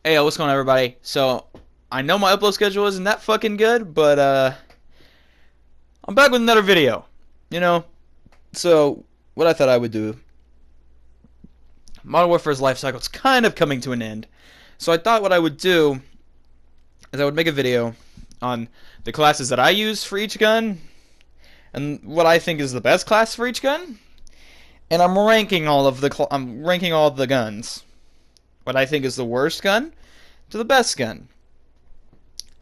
Hey, what's going on, everybody? So, I know my upload schedule isn't that fucking good, but, I'm back with another video, you know? So, what I thought I would do, Modern Warfare's life cycle is kind of coming to an end. So I thought what I would do is I would make a video on the classes that I use for each gun, and what I think is the best class for each gun, and I'm ranking all of the guns. What I think is the worst gun to the best gun.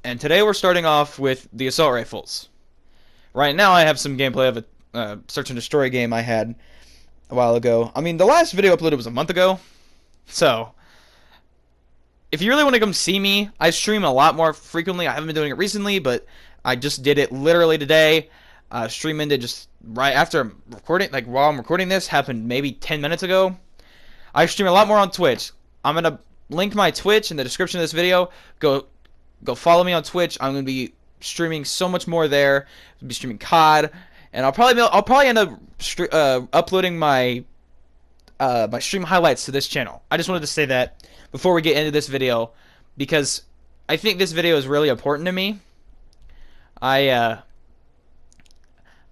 And today we're starting off with the assault rifles. Right now I have some gameplay of a search and destroy game I had a while ago. I mean, the last video uploaded was a month ago. So, if you really want to come see me, I stream a lot more frequently. I haven't been doing it recently, but I just did it literally today. Stream ended just right after I'm recording, like while I'm recording this, happened maybe 10 minutes ago. I stream a lot more on Twitch. I'm going to link my Twitch in the description of this video. Go follow me on Twitch. I'm going to be streaming so much more there. I'll be streaming COD, and I'll probably end up uploading my my stream highlights to this channel. I just wanted to say that before we get into this video, because I think this video is really important to me. I've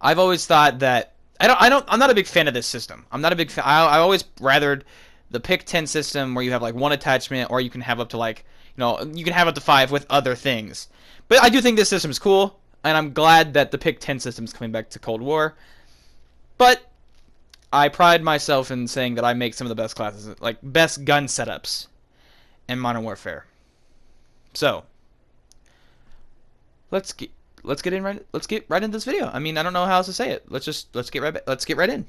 always thought that I'm not a big fan of this system. I'm not a big fan. I always rathered the pick 10 system, where you have like one attachment, or you can have up to like, you can have up to 5 with other things. But I do think this system is cool, and I'm glad that the pick 10 system is coming back to Cold War. But I pride myself in saying that I make some of the best classes, like best gun setups in Modern Warfare. So let's get right into this video. I mean, I don't know how else to say it. Let's get right in.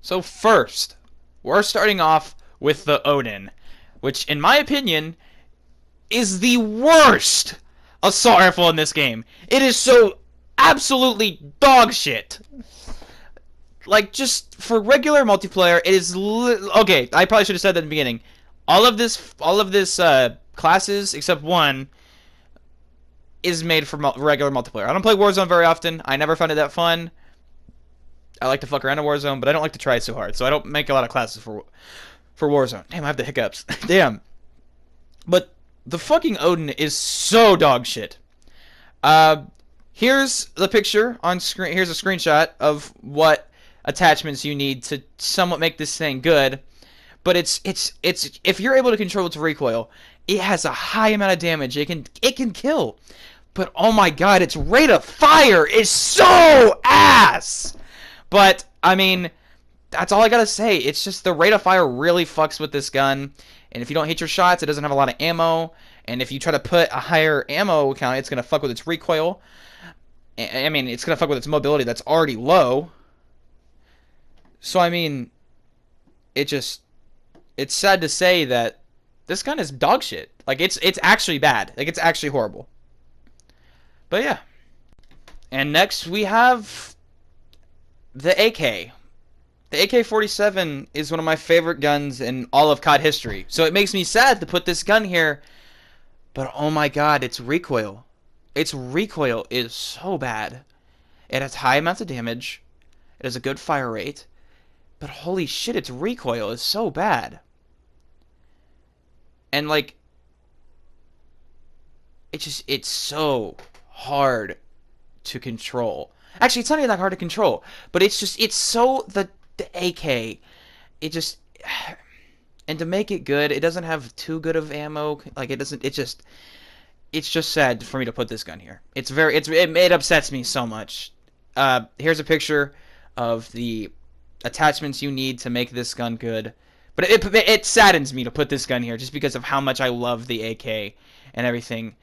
So first, we're starting off with the ODEN, which in my opinion is the worst assault rifle in this game. It is so absolutely dog shit. Like, just for regular multiplayer, it is okay. I probably should have said that in the beginning. All of this classes except one is made for regular multiplayer. I don't play Warzone very often. I never found it that fun. I like to fuck around in Warzone, but I don't like to try it so hard. So I don't make a lot of classes for Warzone. Damn, I have the hiccups. Damn. But the fucking ODEN is so dog shit. Here's the picture on screen. Here's a screenshot of what attachments you need to somewhat make this thing good. But it's if you're able to control its recoil, it has a high amount of damage. It can kill. But oh my god, its rate of fire is so ass. But I mean, that's all I gotta say. It's just the rate of fire really fucks with this gun. And if you don't hit your shots, it doesn't have a lot of ammo. And if you try to put a higher ammo count, it's gonna fuck with its recoil. I mean, it's gonna fuck with its mobility that's already low. So I mean, it's sad to say that this gun is dog shit. Like, it's actually bad. Like, it's actually horrible. But yeah. And next we have the AK. The AK-47 is one of my favorite guns in all of COD history. So it makes me sad to put this gun here. But oh my god, its recoil. Its recoil is so bad. It has high amounts of damage. It has a good fire rate. But holy shit, its recoil is so bad. And like, it's so hard to control. Actually, it's not even that hard to control, but it's so, the AK, and to make it good, it doesn't have too good of ammo. Like, it's just sad for me to put this gun here. It upsets me so much. Here's a picture of the attachments you need to make this gun good. But it saddens me to put this gun here just because of how much I love the AK and everything.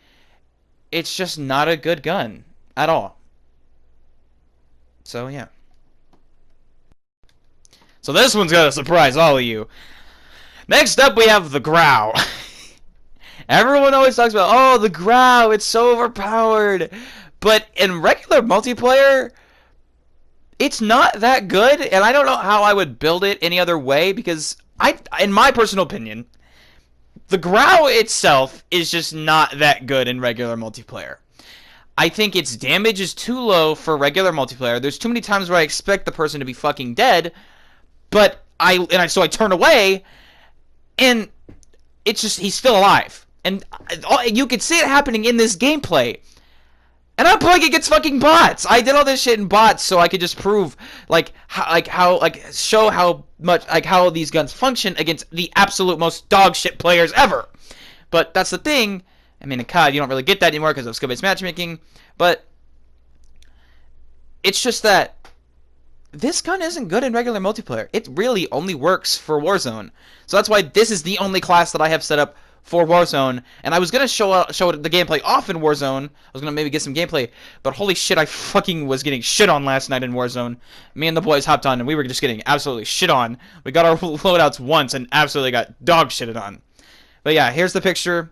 It's just not a good gun at all. So, yeah. So this one's gonna surprise all of you. Next up, we have the Grau. Everyone always talks about, oh, the Grau, it's so overpowered. But in regular multiplayer, it's not that good, and I don't know how I would build it any other way, because in my personal opinion, the Grau itself is just not that good in regular multiplayer. I think its damage is too low for regular multiplayer. There's too many times where I expect the person to be fucking dead, but so I turn away, and it's just he's still alive, and you could see it happening in this gameplay. And I'm playing against fucking bots. I did all this shit in bots so I could just prove show how much how these guns function against the absolute most dog shit players ever. But that's the thing. I mean, in COD you don't really get that anymore because of skill-based matchmaking. But it's just that this gun isn't good in regular multiplayer. It really only works for Warzone. So that's why this is the only class that I have set up for Warzone, and I was gonna show the gameplay off in Warzone. I was gonna maybe get some gameplay, but holy shit, I fucking was getting shit on last night in Warzone. Me and the boys hopped on, and we were just getting absolutely shit on. We got our loadouts once, and absolutely got dog shitted on. But yeah, here's the picture.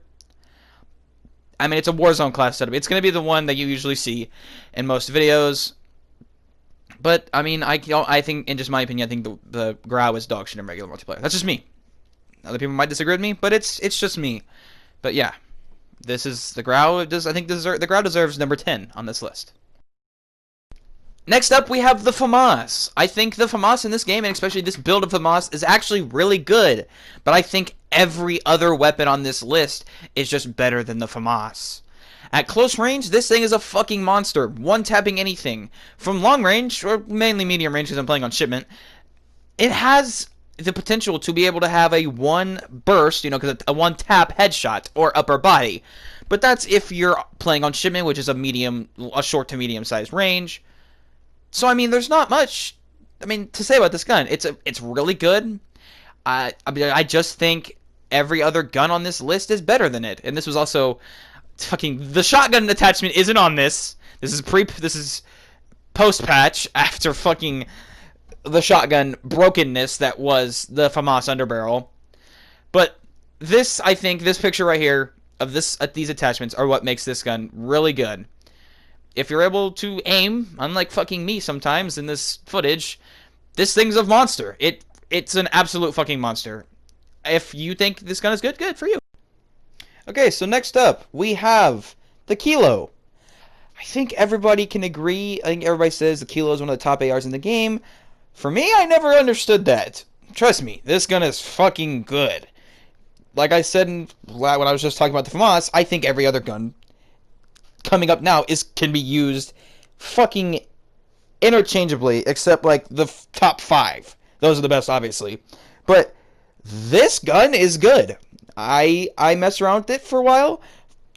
I mean, it's a Warzone class setup. It's gonna be the one that you usually see in most videos. But I mean, I think, in just my opinion, I think the Grau is dog shit in regular multiplayer. That's just me. Other people might disagree with me, but it's just me. But yeah, this is the Grau. I think the Grau deserves number 10 on this list. Next up, we have the FAMAS. I think the FAMAS in this game, and especially this build of FAMAS, is actually really good. But I think every other weapon on this list is just better than the FAMAS. At close range, this thing is a fucking monster, one-tapping anything. From long range, or mainly medium range because I'm playing on shipment, it has the potential to be able to have a one burst, because a one tap headshot or upper body. But that's if you're playing on shipment, which is a short to medium sized range. So I mean, there's not much, to say about this gun. It's really good. I just think every other gun on this list is better than it. And this was also fucking the shotgun attachment isn't on this. This is post patch after fucking the shotgun brokenness that was the FAMAS underbarrel. But I think this picture right here of these attachments are what makes this gun really good. If you're able to aim, unlike fucking me sometimes in this footage, this thing's a monster. It's an absolute fucking monster. If you think this gun is good, good for you. Okay, so next up we have the Kilo. I think everybody can agree. I think everybody says the Kilo is one of the top ARs in the game. For me, I never understood that. Trust me, this gun is fucking good. Like I said when I was just talking about the FAMAS, I think every other gun coming up now can be used fucking interchangeably, except like the top 5. Those are the best, obviously. But this gun is good. I messed around with it for a while.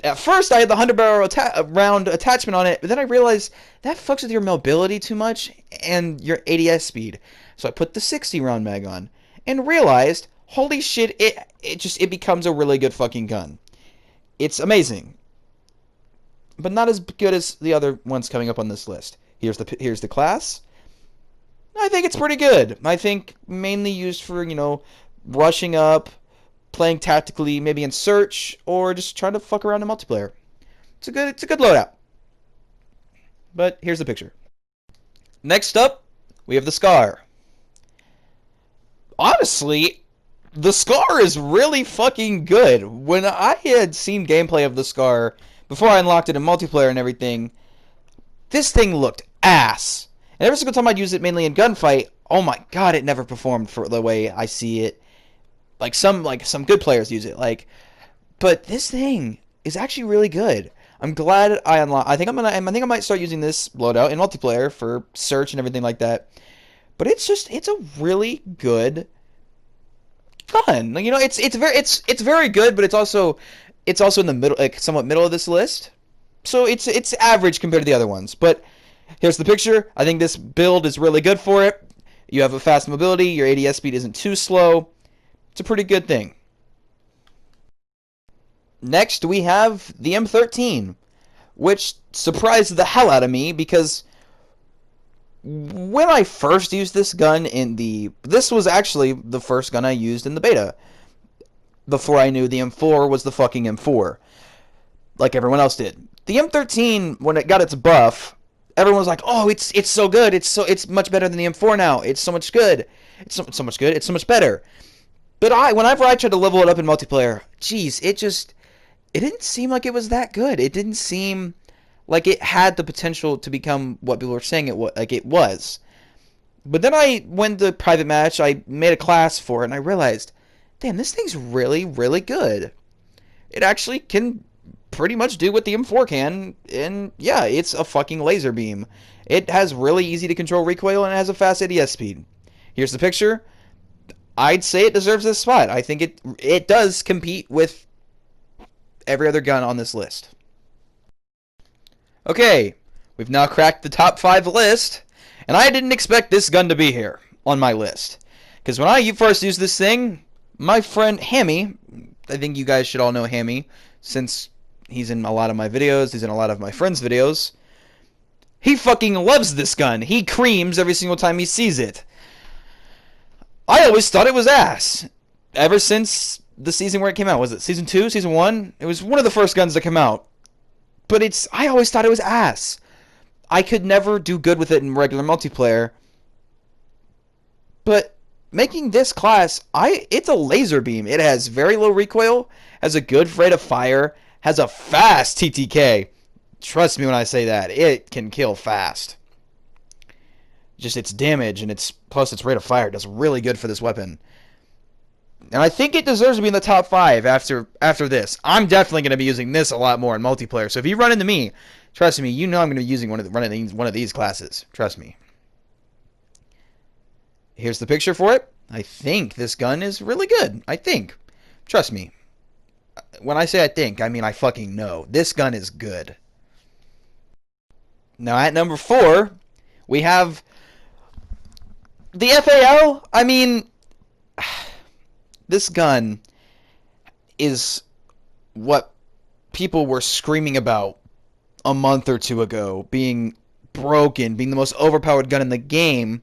At first, I had the 100 barrel round attachment on it, but then I realized that fucks with your mobility too much and your ADS speed. So I put the 60 round mag on and realized, holy shit, it becomes a really good fucking gun. It's amazing, but not as good as the other ones coming up on this list. Here's the class. I think it's pretty good. I think mainly used for, rushing up, playing tactically, maybe in search, or just trying to fuck around in multiplayer. It's a good loadout. But here's the picture. Next up, we have the Scar. Honestly, the Scar is really fucking good. When I had seen gameplay of the Scar before I unlocked it in multiplayer and everything, this thing looked ass. And every single time I'd use it mainly in gunfight, oh my god, it never performed for the way I see it. Like some good players use it, but this thing is actually really good. I'm glad I unlocked. I think I might start using this loadout in multiplayer for search and everything like that. But it's a really good gun. It's very good, but it's also in the middle, somewhat middle of this list. So it's average compared to the other ones. But here's the picture. I think this build is really good for it. You have a fast mobility. Your ADS speed isn't too slow. It's a pretty good thing. Next, we have the M13, which surprised the hell out of me because when I first used this gun this was actually the first gun I used in the beta. Before I knew the M4 was the fucking M4, like everyone else did. The M13, when it got its buff, everyone was like, "Oh, it's so good. It's much better than the M4 now. It's so much good. It's so much good. It's so much better." But whenever I tried to level it up in multiplayer, geez, it didn't seem like it was that good. It didn't seem like it had the potential to become what people were saying it was. But then I went to private match, I made a class for it, and I realized, damn, this thing's really, really good. It actually can pretty much do what the M4 can, and yeah, it's a fucking laser beam. It has really easy to control recoil, and it has a fast ADS speed. Here's the picture. I'd say it deserves this spot. I think it does compete with every other gun on this list. Okay, we've now cracked the top 5 list, and I didn't expect this gun to be here on my list. Because when I first used this thing, my friend Hammy, I think you guys should all know Hammy, since he's in a lot of my videos, he's in a lot of my friends' videos, he fucking loves this gun. He creams every single time he sees it. I always thought it was ass. Ever since the season where it came out. Was it season 2, season 1? It was one of the first guns to come out. But I always thought it was ass. I could never do good with it in regular multiplayer. But making this class, it's a laser beam. It has very low recoil, has a good rate of fire, has a fast TTK. Trust me when I say that. It can kill fast. Just its damage and plus its rate of fire does really good for this weapon. And I think it deserves to be in the top 5 after this. I'm definitely going to be using this a lot more in multiplayer. So if you run into me, trust me, you know I'm going to be using one of these classes. Trust me. Here's the picture for it. I think this gun is really good. I think. Trust me. When I say I think, I mean I fucking know. This gun is good. Now at number 4, we have the FAL. I mean, this gun is what people were screaming about a month or 2 ago, being broken, being the most overpowered gun in the game.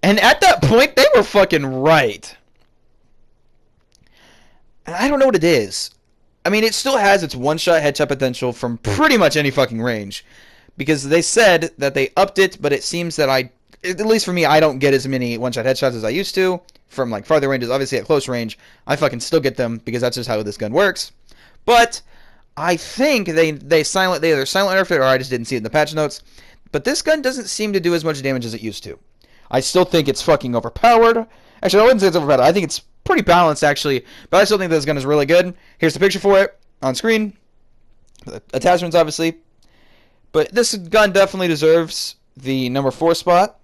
And at that point, they were fucking right. And I don't know what it is. I mean, it still has its one-shot headshot potential from pretty much any fucking range. Because they said that they upped it, but it seems that at least for me, I don't get as many one-shot headshots as I used to. From like farther ranges, obviously at close range, I fucking still get them because that's just how this gun works. But I think they either silent nerfed it or I just didn't see it in the patch notes. But this gun doesn't seem to do as much damage as it used to. I still think it's fucking overpowered. Actually, I wouldn't say it's overpowered. I think it's pretty balanced, actually. But I still think this gun is really good. Here's the picture for it on screen. The attachments, obviously. But this gun definitely deserves the number 4 spot.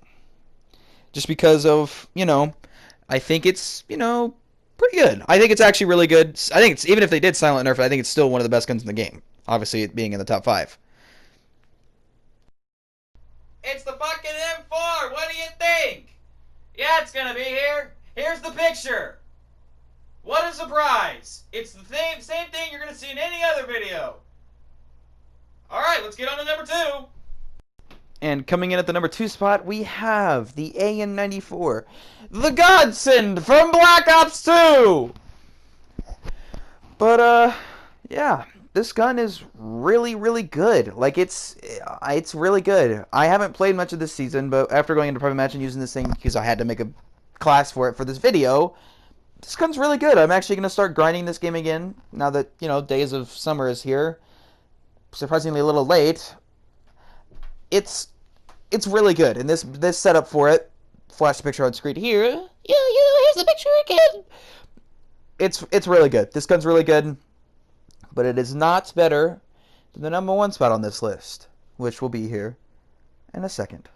Just because of, I think it's, pretty good. I think it's actually really good. I think it's, even if they did silent nerf it, I think it's still one of the best guns in the game. Obviously, it being in the top 5. It's the fucking M4! What do you think? Yeah, it's gonna be here. Here's the picture. What a surprise. It's the same thing you're gonna see in any other video. Alright, let's get on to number 2. And coming in at the number 2 spot, we have the AN-94. The godsend from Black Ops 2! But, yeah. This gun is really, really good. Like, it's really good. I haven't played much of this season, but after going into private match and using this thing because I had to make a class for it for this video, this gun's really good. I'm actually going to start grinding this game again now that, Days of Summer is here. Surprisingly a little late. It's really good. And this setup for it, flash the picture on screen here. Yeah, here's the picture again. It's really good. This gun's really good. But it is not better than the number 1 spot on this list, which will be here in a second.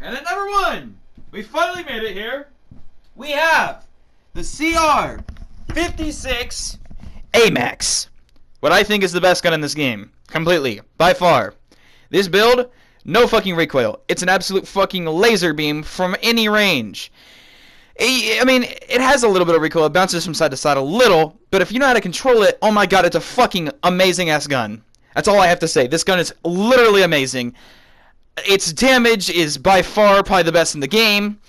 And at number 1, we finally made it here. We have the CR56 AMAX. What I think is the best gun in this game. Completely. By far. This build, no fucking recoil. It's an absolute fucking laser beam from any range. I mean, it has a little bit of recoil. It bounces from side to side a little. But if you know how to control it, oh my god, it's a fucking amazing-ass gun. That's all I have to say. This gun is literally amazing. Its damage is by far probably the best in the game.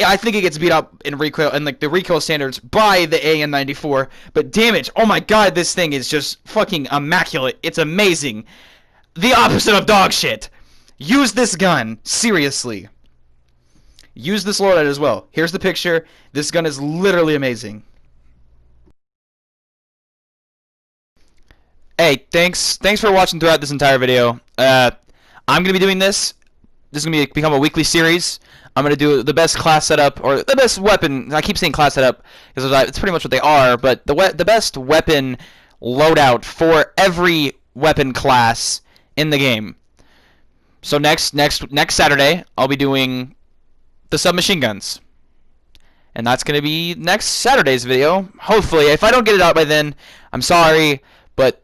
I think it gets beat up in recoil and like the recoil standards by the AN-94. But damage, oh my god, this thing is just fucking immaculate. It's amazing. The opposite of dog shit. Use this gun. Seriously. Use this loadout as well. Here's the picture. This gun is literally amazing. hey, thanks for watching throughout this entire video. I'm gonna be doing this. This is gonna become a weekly series. I'm gonna do the best class setup or the best weapon. I keep saying class setup because it's pretty much what they are. But the best weapon loadout for every weapon class in the game. So next Saturday, I'll be doing the submachine guns. And that's going to be next Saturday's video. Hopefully, if I don't get it out by then, I'm sorry, but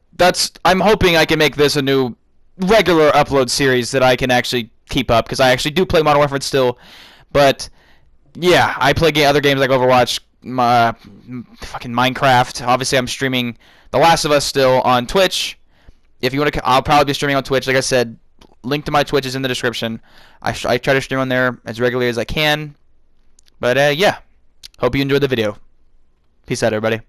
I'm hoping I can make this a new regular upload series that I can actually keep up, because I actually do play Modern Warfare still. But yeah, I play other games like Overwatch, fucking Minecraft. Obviously, I'm streaming The Last of Us still on Twitch. If you want to, I'll probably be streaming on Twitch. Like I said, link to my Twitch is in the description. I try to stream on there as regularly as I can. But yeah, hope you enjoyed the video. Peace out, everybody.